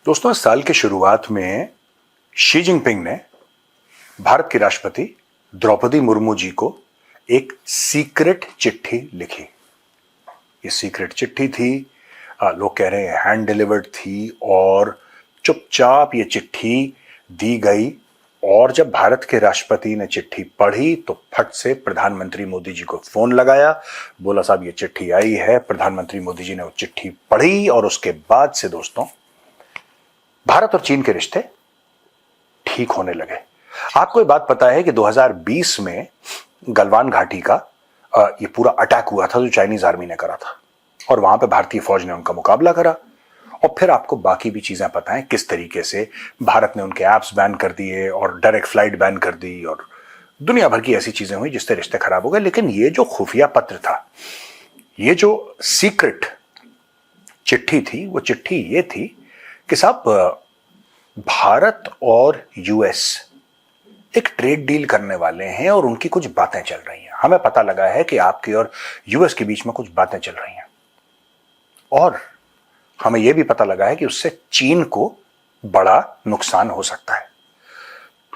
दोस्तों, इस साल की शुरुआत में शी जिनपिंग ने भारत की राष्ट्रपति द्रौपदी मुर्मू जी को एक सीक्रेट चिट्ठी लिखी। ये सीक्रेट चिट्ठी थी, लोग कह रहे हैं हैंड डिलीवर्ड थी, और चुपचाप ये चिट्ठी दी गई। और जब भारत के राष्ट्रपति ने चिट्ठी पढ़ी तो फट से प्रधानमंत्री मोदी जी को फोन लगाया, बोला साहब ये चिट्ठी आई है। प्रधानमंत्री मोदी जी ने वो चिट्ठी पढ़ी और उसके बाद से दोस्तों भारत और चीन के रिश्ते ठीक होने लगे। आपको ये बात पता है कि 2020 में गलवान घाटी का ये पूरा अटैक हुआ था जो चाइनीज आर्मी ने करा था, और वहां पे भारतीय फौज ने उनका मुकाबला करा। और फिर आपको बाकी भी चीजें पता है, किस तरीके से भारत ने उनके ऐप्स बैन कर दिए और डायरेक्ट फ्लाइट बैन कर दी, और दुनिया भर की ऐसी चीजें हुई जिससे रिश्ते खराब हो गए। लेकिन ये जो खुफिया पत्र था, ये जो सीक्रेट चिट्ठी थी, वो चिट्ठी ये थी कि साहब भारत और यूएस एक ट्रेड डील करने वाले हैं और उनकी कुछ बातें चल रही हैं। हमें पता लगा है कि आपकी और यूएस के बीच में कुछ बातें चल रही हैं, और हमें यह भी पता लगा है कि उससे चीन को बड़ा नुकसान हो सकता है।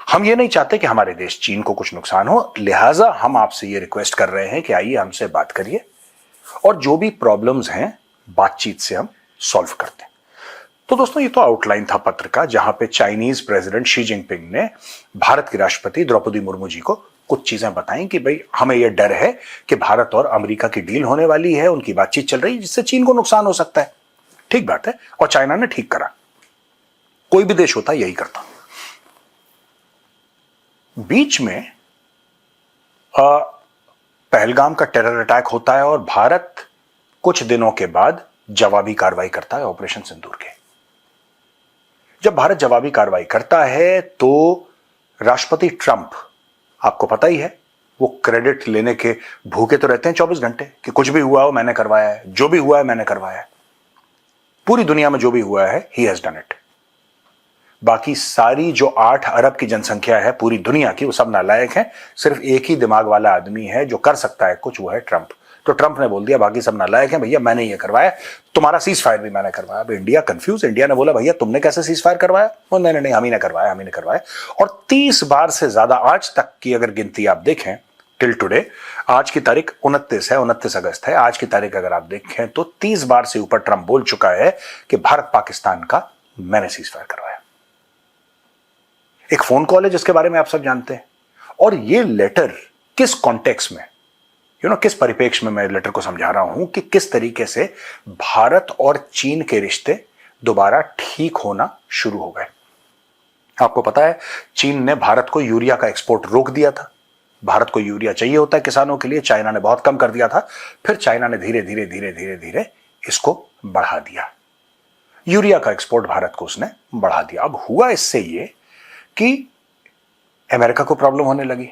हम ये नहीं चाहते कि हमारे देश चीन को कुछ नुकसान हो, लिहाजा हम आपसे ये रिक्वेस्ट कर रहे हैं कि आइए हमसे बात करिए और जो भी प्रॉब्लम्स हैं बातचीत से हम सॉल्व करते हैं। तो दोस्तों, ये तो आउटलाइन था पत्र का, जहां पे चाइनीज प्रेसिडेंट शी जिनपिंग ने भारत की राष्ट्रपति द्रौपदी मुर्मू जी को कुछ चीजें बताई कि भाई हमें यह डर है कि भारत और अमेरिका की डील होने वाली है, उनकी बातचीत चल रही है जिससे चीन को नुकसान हो सकता है। ठीक बात है, और चाइना ने ठीक करा। कोई भी देश होता यही करता। बीच में पहलगाम का टेरर अटैक होता है और भारत कुछ दिनों के बाद जवाबी कार्रवाई करता है, ऑपरेशन सिंदूर के। जब भारत जवाबी कार्रवाई करता है तो राष्ट्रपति ट्रंप, आपको पता ही है, वो क्रेडिट लेने के भूखे तो रहते हैं 24 घंटे कि कुछ भी हुआ हो मैंने करवाया है, जो भी हुआ है मैंने करवाया है। पूरी दुनिया में जो भी हुआ है ही हैज डन इट। बाकी सारी जो 8 अरब की जनसंख्या है पूरी दुनिया की, वो सब नालायक हैं। सिर्फ एक ही दिमाग वाला आदमी है जो कर सकता है कुछ, वो है ट्रंप। तो ट्रंप ने बोल दिया बाकी सब नालायक हैं, भैया मैंने ये करवाया, तुम्हारा सीज फायर भी मैंने करवाया। अब इंडिया कंफ्यूज, इंडिया ने बोला भैया तुमने कैसे सीज फायर करवाया? और नहीं, हम ही ने करवाया, हम ही ने करवाया। और 30 बार से ज्यादा आज तक की अगर गिनती आप देखें टिल टुडे, आज की तारीख 29 है, 29 अगस्त है, आज की तारीख अगर आप देखें तो 30 बार से ऊपर ट्रंप बोल चुका है कि भारत पाकिस्तान का मैंने सीज फायर करवाया। एक फोन कॉल है जिसके बारे में आप सब जानते हैं, और ये लेटर किस कॉन्टेक्स्ट में, किस परिप्रेक्ष्य में मैं लेटर को समझा रहा हूं कि किस तरीके से भारत और चीन के रिश्ते दोबारा ठीक होना शुरू हो गए। आपको पता है चीन ने भारत को यूरिया का एक्सपोर्ट रोक दिया था। भारत को यूरिया चाहिए होता है किसानों के लिए, चाइना ने बहुत कम कर दिया था। फिर चाइना ने धीरे धीरे धीरे धीरे धीरे इसको बढ़ा दिया, यूरिया का एक्सपोर्ट भारत को उसने बढ़ा दिया। अब हुआ इससे ये कि अमेरिका को प्रॉब्लम होने लगी।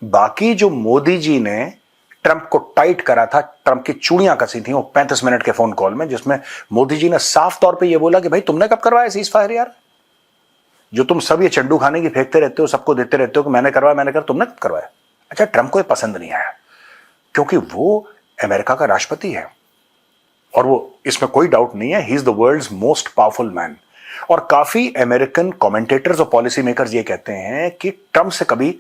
बाकी जो मोदी जी ने ट्रंप को टाइट करा था, ट्रंप की चूड़ियां कसी थी वो 35 मिनट के फोन कॉल में, जिसमें मोदी जी ने साफ तौर पे ये बोला कि भाई तुमने कब करवाया सीज फायर यार? जो तुम सब ये चंडू खाने की फेंकते रहते हो, सबको देते रहते हो कि मैंने करवाया मैंने कर, तुमने कब करवाया? अच्छा, ट्रंप को ये पसंद नहीं आया क्योंकि वो अमेरिका का राष्ट्रपति है, और वो, इसमें कोई डाउट नहीं है, he is the world's most powerful man. और काफी अमेरिकन कमेंटेटर्स और पॉलिसी मेकर्स ये कहते हैं कि ट्रंप से कभी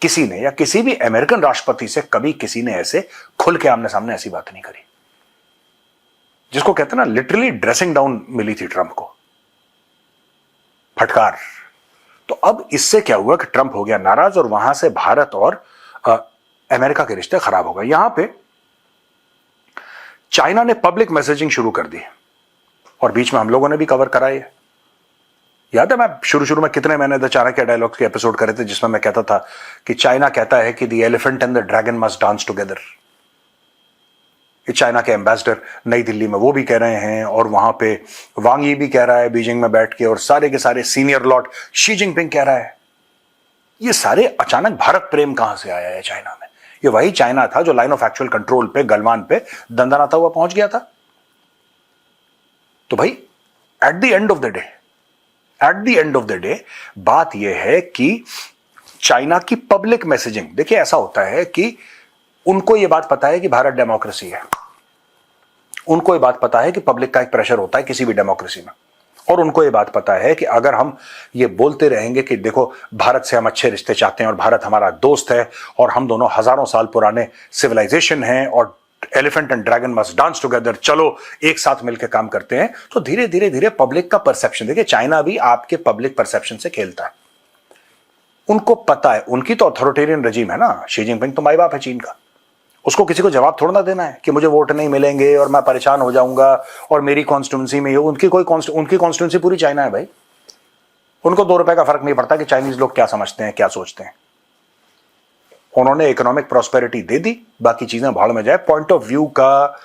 किसी ने, या किसी भी अमेरिकन राष्ट्रपति से कभी किसी ने ऐसे खुल के आमने सामने ऐसी बात नहीं करी, जिसको कहते हैं ना लिटरली ड्रेसिंग डाउन मिली थी ट्रंप को, फटकार। तो अब इससे क्या हुआ कि ट्रंप हो गया नाराज और वहां से भारत और अमेरिका के रिश्ते खराब हो गए। यहां पे चाइना ने पब्लिक मैसेजिंग शुरू कर दी, और बीच में हम लोगों ने भी कवर कराई है। याद है मैं शुरू में कितने मैंने द चाणक्य डायलॉग्स के एपिसोड करे थे जिसमें मैं कहता था कि चाइना कहता है कि the elephant and the dragon must dance together. ये चाइना के एम्बेसडर नई दिल्ली में वो भी कह रहे हैं, और वहां पे वांग यी भी कह रहा है बीजिंग में बैठ के, और सारे के सारे सीनियर लॉर्ड शी जिनपिंग कह रहा है। ये सारे अचानक भारत प्रेम कहां से आया है चाइना में? ये वही चाइना था जो लाइन ऑफ एक्चुअल कंट्रोल पे गलवान पे दंदनाता हुआ पहुंच गया था। तो भाई at the end of the day बात यह है कि चाइना की पब्लिक मैसेजिंग, देखिए ऐसा होता है कि उनको यह बात पता है कि भारत डेमोक्रेसी है, उनको यह बात पता है कि पब्लिक का एक प्रेशर होता है किसी भी डेमोक्रेसी में, और उनको ये बात पता है कि अगर हम ये बोलते रहेंगे कि देखो भारत से हम अच्छे रिश्ते चाहते हैं और भारत हमारा दोस्त है और हम दोनों हजारों साल पुराने सिविलाइजेशन हैं और elephant and dragon must dance together, चलो एक साथ मिलकर काम करते हैं, तो धीरे धीरे धीरे पब्लिक का परसेप्शन, देखिए चाइना भी आपके पब्लिक परसेप्शन से खेलता है। उनको पता है, उनकी तो अथॉरिटेरियन रजीम है ना, शी जिनपिंग तो माई बाप है चीन का, उसको किसी को जवाब थोड़ा ना देना है कि मुझे वोट नहीं मिलेंगे और मैं परेशान हो जाऊंगा और मेरी कॉन्स्टिट्यूंसी में उनकी कॉन्स्टिट्यूंसी पूरी चाइना है भाई। उनको 2 रुपए का फर्क नहीं पड़ता कि चाइनीज लोग क्या समझते हैं, क्या सोचते हैं। उन्होंने इकोनॉमिक प्रॉस्पेरिटी दे दी, बाकी चीजें भाड़ में जाए। पॉइंट ऑफ व्यू का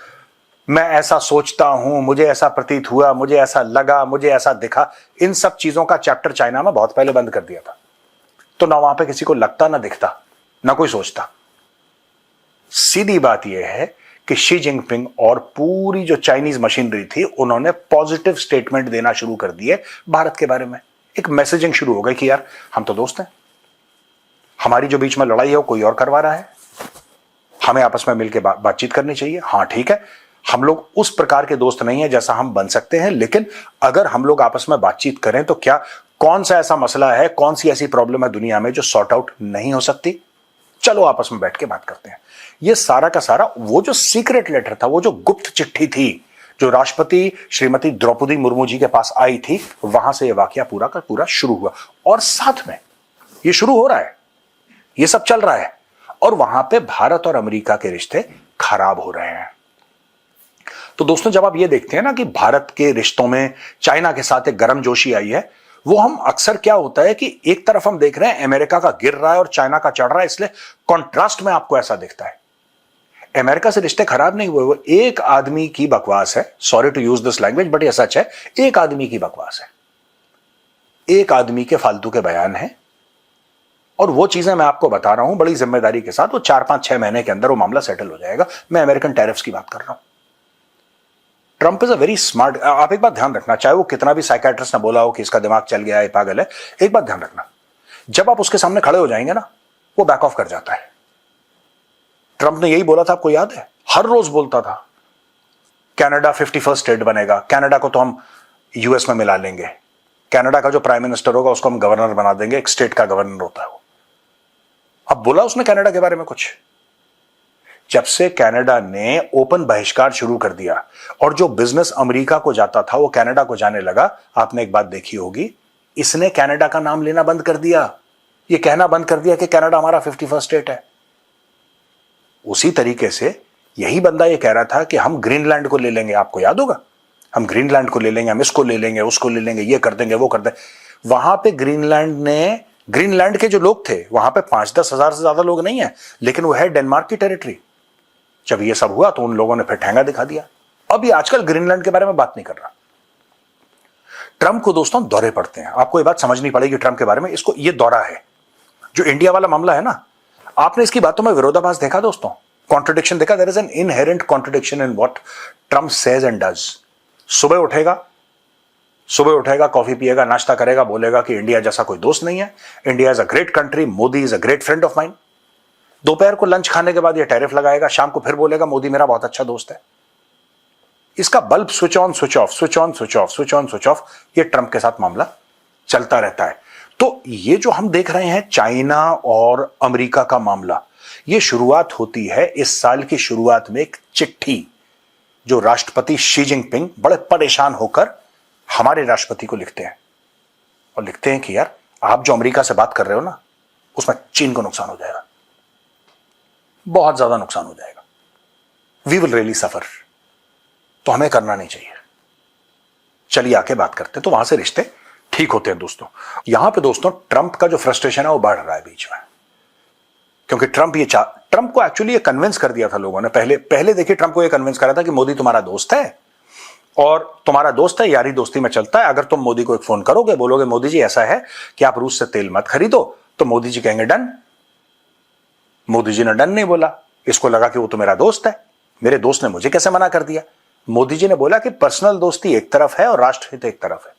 मैं ऐसा सोचता हूं, मुझे ऐसा प्रतीत हुआ, मुझे ऐसा लगा, मुझे ऐसा दिखा, इन सब चीजों का चैप्टर चाइना में बहुत पहले बंद कर दिया था। तो ना वहां पे किसी को लगता, ना दिखता, ना कोई सोचता। सीधी बात यह है कि शी जिनपिंग और पूरी जो चाइनीज मशीनरी थी, उन्होंने पॉजिटिव स्टेटमेंट देना शुरू कर दिए भारत के बारे में। एक मैसेजिंग शुरू हो गई कि यार हम तो दोस्त हैं, हमारी जो बीच में लड़ाई है वो कोई और करवा रहा है, हमें आपस में मिलकर बातचीत करनी चाहिए। हाँ ठीक है, हम लोग उस प्रकार के दोस्त नहीं है जैसा हम बन सकते हैं, लेकिन अगर हम लोग आपस में बातचीत करें तो क्या कौन सा ऐसा मसला है, कौन सी ऐसी प्रॉब्लम है दुनिया में जो सॉर्ट आउट नहीं हो सकती, चलो आपस में बैठ के बात करते हैं। ये सारा का सारा वो जो सीक्रेट लेटर था, वो जो गुप्त चिट्ठी थी जो राष्ट्रपति श्रीमती द्रौपदी मुर्मू जी के पास आई थी, वहां से ये वाकया पूरा का पूरा शुरू हुआ। और साथ में ये शुरू हो रहा है, ये सब चल रहा है, और वहां पे भारत और अमेरिका के रिश्ते खराब हो रहे हैं। तो दोस्तों, जब आप ये देखते हैं ना कि भारत के रिश्तों में चाइना के साथ एक गर्मजोशी आई है, वो हम अक्सर क्या होता है कि एक तरफ हम देख रहे हैं अमेरिका का गिर रहा है और चाइना का चढ़ रहा है, इसलिए कॉन्ट्रास्ट में आपको ऐसा दिखता है। अमेरिका से रिश्ते खराब नहीं हुए, वो एक आदमी की बकवास है, sorry to use this language but ये सच है, एक आदमी की बकवास है, एक आदमी के फालतू के बयान है। और वो चीजें मैं आपको बता रहा हूं बड़ी जिम्मेदारी के साथ, वो 4-5-6 महीने के अंदर वो मामला सेटल हो जाएगा। मैं अमेरिकन टैरिफ्स की बात कर रहा हूं। Trump is a very smart, आप एक बात ध्यान रखना, चाहे वो कितना भी साइकेट्रिस्ट ने बोला हो कि इसका दिमाग चल गया है, पागल है, एक बात ध्यान रखना, जब आप उसके सामने खड़े हो जाएंगे ना, वो बैक ऑफ कर जाता है। ट्रंप ने यही बोला था, आपको याद है, हर रोज बोलता था कनाडा 51st स्टेट बनेगा, कनाडा को तो हम यूएस में मिला लेंगे, कनाडा का जो प्राइम मिनिस्टर होगा उसको हम गवर्नर बना देंगे, एक स्टेट का गवर्नर होता है वो। अब बोला उसने कनाडा के बारे में कुछ? जब से कनाडा ने ओपन बहिष्कार शुरू कर दिया और जो बिजनेस अमेरिका को जाता था वो कनाडा को जाने लगा, आपने एक बात देखी होगी, इसने कनाडा का नाम लेना बंद कर दिया, ये कहना बंद कर दिया कि कनाडा हमारा 51st स्टेट है। उसी तरीके से यही बंदा ये कह रहा था कि हम ग्रीनलैंड को ले लेंगे, आपको याद होगा, हम ग्रीनलैंड को ले लेंगे, हम इसको ले लेंगे, उसको ले लेंगे, ये कर देंगे, वो कर देंगे। वहां पे ग्रीनलैंड के जो लोग थे, वहां पे 5-10 हजार से ज्यादा लोग नहीं है, लेकिन वो है डेनमार्क की टेरिटरी। जब ये सब हुआ तो उन लोगों ने फिर ठेंगा दिखा दिया। अब ये आजकल ग्रीनलैंड के बारे में बात नहीं कर रहा। ट्रंप को दोस्तों दौरे पड़ते हैं, आपको ये बात समझनी पड़ेगी ट्रंप के बारे में, इसको ये दौरा है। जो इंडिया वाला मामला है ना, आपने इसकी बातों में विरोधाभास देखा दोस्तों, कॉन्ट्रडिक्शन देखा। There is an inherent contradiction in what Trump says and does. सुबह उठेगा, कॉफी पिएगा, नाश्ता करेगा, बोलेगा कि इंडिया जैसा कोई दोस्त नहीं है, India is a great country, Modi is a great friend of mine. दोपहर को लंच खाने के बाद ये टैरिफ लगाएगा, शाम को फिर बोलेगा मोदी मेरा बहुत अच्छा दोस्त है। इसका bulb switch on switch off, switch on switch off, switch on switch off, ये ट्रंप के साथ मामला चलता रहता है। तो ये जो हम देख रहे हैं चाइना और अमेरिका का मामला, ये शुरुआत होती है इस साल की शुरुआत में एक चिट्ठी जो राष्ट्रपति शी जिनपिंग बड़े परेशान होकर हमारे राष्ट्रपति को लिखते हैं, और लिखते हैं कि यार आप जो अमेरिका से बात कर रहे हो ना, उसमें चीन को नुकसान हो जाएगा, बहुत ज्यादा नुकसान हो जाएगा, वी विल रियली सफर, तो हमें करना नहीं चाहिए, चलिए आके बात करते हैं। तो वहां से रिश्ते ठीक होते हैं दोस्तों। यहां पे दोस्तों ट्रंप का जो फ्रस्ट्रेशन है वो बढ़ रहा है बीच में, क्योंकि ट्रंप को एक्चुअली ये कन्विंस कर दिया था लोगों ने। पहले देखिए, ट्रंप को ये कन्विंस करा था कि मोदी तुम्हारा दोस्त है और तुम्हारा दोस्त है, यारी दोस्ती में चलता है। अगर तुम मोदी को एक फोन करोगे, बोलोगे मोदी जी ऐसा है कि आप रूस से तेल मत खरीदो, तो मोदी जी कहेंगे डन। मोदी जी ने डन नहीं बोला, इसको लगा कि वो तो मेरा दोस्त है, मेरे दोस्त ने मुझे कैसे मना कर दिया। मोदी जी ने बोला कि पर्सनल दोस्ती एक तरफ है और राष्ट्रहित एक तरफ है।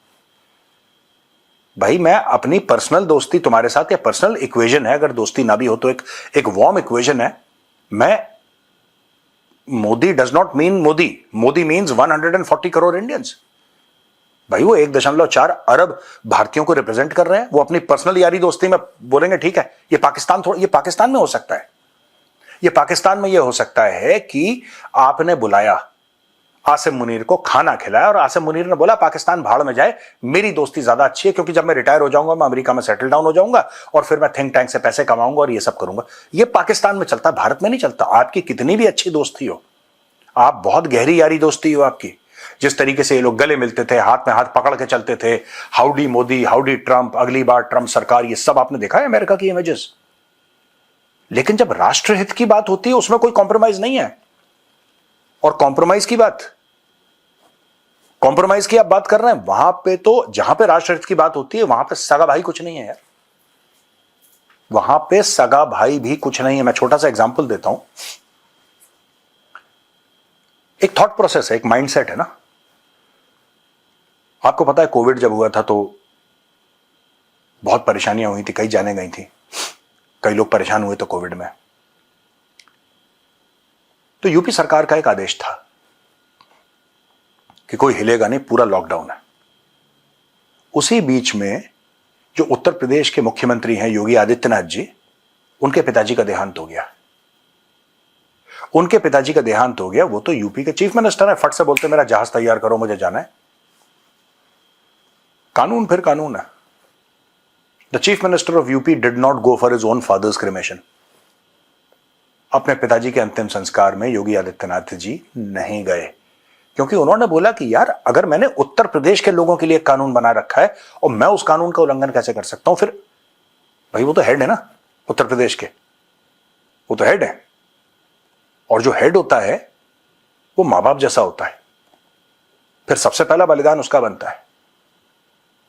भाई मैं अपनी पर्सनल दोस्ती तुम्हारे साथ, या पर्सनल इक्वेशन है, अगर दोस्ती ना भी हो तो एक वार्म इक्वेशन है। मैं Modi does not mean Modi means 140 crore Indians. भाई वो 1.4 अरब भारतीयों को रिप्रेजेंट कर रहे हैं, वो अपनी पर्सनल यारी दोस्ती में बोलेंगे ठीक है। ये पाकिस्तान में हो सकता है, ये पाकिस्तान में ये हो सकता है कि आपने बुलाया आसिम मुनीर को, खाना खिलाया और आसिम मुनीर ने बोला पाकिस्तान भाड़ में जाए, मेरी दोस्ती ज्यादा अच्छी है क्योंकि जब मैं रिटायर हो जाऊंगा मैं अमेरिका में सेटल डाउन हो जाऊंगा और फिर मैं थिंक टैंक से पैसे कमाऊंगा और ये सब करूंगा। ये पाकिस्तान में चलता है, भारत में नहीं चलता। आपकी कितनी भी अच्छी दोस्ती हो, आप बहुत गहरी यारी दोस्ती हो आपकी, जिस तरीके से ये लोग गले मिलते थे, हाथ में हाथ पकड़ के चलते थे, हाउडी मोदी, हाउडी ट्रंप, अगली बार ट्रंप सरकार, ये सब आपने देखा है अमेरिका की इमेजेस। लेकिन जब राष्ट्रहित की बात होती है उसमें कोई कॉम्प्रोमाइज नहीं है। और कॉम्प्रोमाइज की आप बात कर रहे हैं, वहां पे तो जहां पे राष्ट्रहित की बात होती है वहां पे सगा भाई कुछ नहीं है यार, वहां पे सगा भाई भी कुछ नहीं है। मैं छोटा सा एग्जांपल देता हूं। एक थॉट प्रोसेस है, एक माइंडसेट है ना। आपको पता है कोविड जब हुआ था तो बहुत परेशानियां हुई थी, कई जाने गई थी, कई लोग परेशान हुए तो कोविड में। तो यूपी सरकार का एक आदेश था कि कोई हिलेगा नहीं, पूरा लॉकडाउन है। उसी बीच में जो उत्तर प्रदेश के मुख्यमंत्री हैं योगी आदित्यनाथ जी, उनके पिताजी का देहांत हो गया। वो तो यूपी के चीफ मिनिस्टर हैं, फट से बोलते मेरा जहाज तैयार करो, मुझे जाना है। कानून फिर कानून है। The chief minister of UP did not go for his own father's cremation. अपने पिताजी के अंतिम संस्कार में योगी आदित्यनाथ जी नहीं गए क्योंकि उन्होंने बोला कि यार अगर मैंने उत्तर प्रदेश के लोगों के लिए कानून बना रखा है और मैं उस कानून का उल्लंघन कैसे कर सकता हूं। फिर भाई वो तो हेड है ना उत्तर प्रदेश के, वो तो हेड है, और जो हेड होता है वो मां बाप जैसा होता है, फिर सबसे पहला बलिदान उसका बनता है।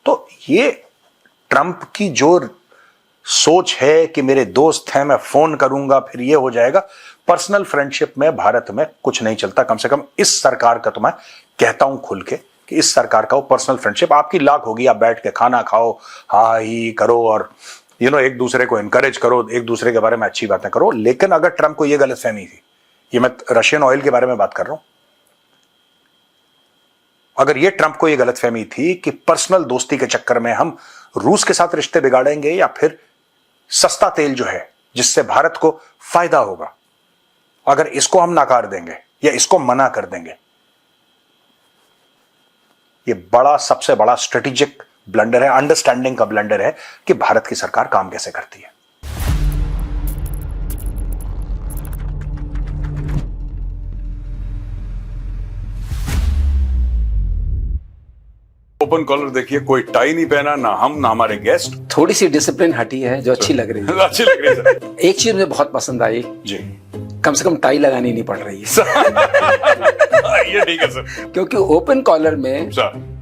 तो ये ट्रंप की जो सोच है कि मेरे दोस्त हैं, मैं फोन करूंगा फिर ये हो जाएगा, पर्सनल फ्रेंडशिप में भारत में कुछ नहीं चलता। कम से कम इस सरकार का तो मैं कहता हूं खुल के कि इस सरकार का वो पर्सनल फ्रेंडशिप आपकी लाख होगी, आप बैठ के खाना खाओ, हा ही करो और एक दूसरे को एनकरेज करो, एक दूसरे के बारे में अच्छी बातें करो। लेकिन अगर ट्रंप को यह गलतफहमी थी, ये मैं रशियन ऑयल के बारे में बात कर रहा हूं, अगर ये ट्रंप को यह गलतफहमी थी कि पर्सनल दोस्ती के चक्कर में हम रूस के साथ रिश्ते बिगाड़ेंगे या फिर सस्ता तेल जो है जिससे भारत को फायदा होगा, अगर इसको हम नकार देंगे या इसको मना कर देंगे, ये सबसे बड़ा स्ट्रेटेजिक ब्लंडर है, अंडरस्टैंडिंग का ब्लंडर है कि भारत की सरकार काम कैसे करती है। ओपन कॉलर देखिए, कोई टाई नहीं पहना, ना हम ना हमारे गेस्ट। थोड़ी सी डिसिप्लिन हटी है जो अच्छी लग रही है। अच्छी लग रही है सर। एक चीज मुझे बहुत पसंद आई जी, कम से कम टाई लगानी नहीं पड़ रही है। ये ठीक है सर, क्योंकि ओपन कॉलर में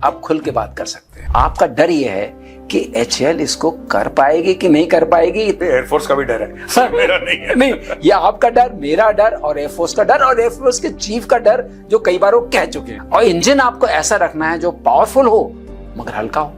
आप खुल के बात कर सकते हैं। आपका डर ये है कि HL इसको कर पाएगी कि नहीं कर पाएगी। एयरफोर्स का भी डर है सर, मेरा नहीं है। नहीं, ये आपका डर, मेरा डर और एयरफोर्स का डर और एयरफोर्स के चीफ का डर, जो कई बार वो कह चुके हैं। और इंजन आपको ऐसा रखना है जो पावरफुल हो मगर हल्का हो।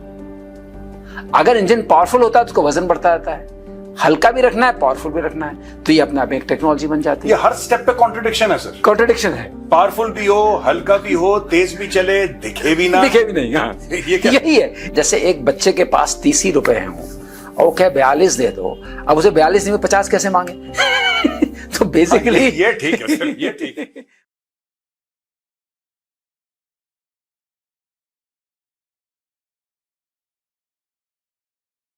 अगर इंजन पावरफुल होता है तो उसका वजन बढ़ता रहता है, हल्का भी रखना है, पावरफुल भी रखना है, तो ये अपने आप में एक टेक्नोलॉजी बन जाती है। ये हर स्टेप पे कॉन्ट्रडिक्शन है सर। कॉन्ट्रडिक्शन है, पावरफुल भी हो, हल्का भी हो, तेज भी चले, दिखे भी नहीं। हाँ। यही है। जैसे एक बच्चे के पास 30 रुपए हैं और वो कहे 42 दे दो, अब उसे 42 नहीं 50 कैसे मांगे। तो बेसिकली ये ठीक है सर, ये ठीक है।